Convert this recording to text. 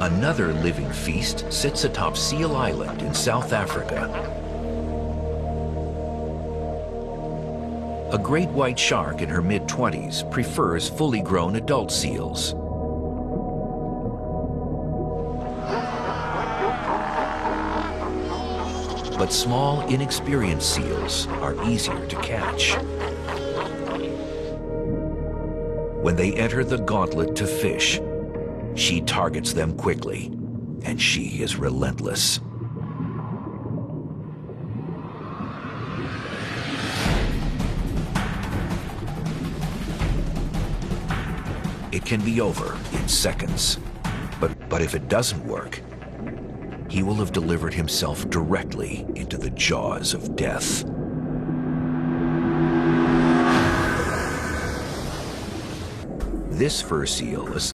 Another living feast sits atop Seal Island in South Africa. A great white shark in her mid-20s prefers fully grown adult seals. But small, inexperienced seals are easier to catch. When they enter the gauntlet to fish, she targets them quickly, and she is relentless. It can be over in seconds, but if it doesn't work, he will have delivered himself directly into the jaws of death. This fur seal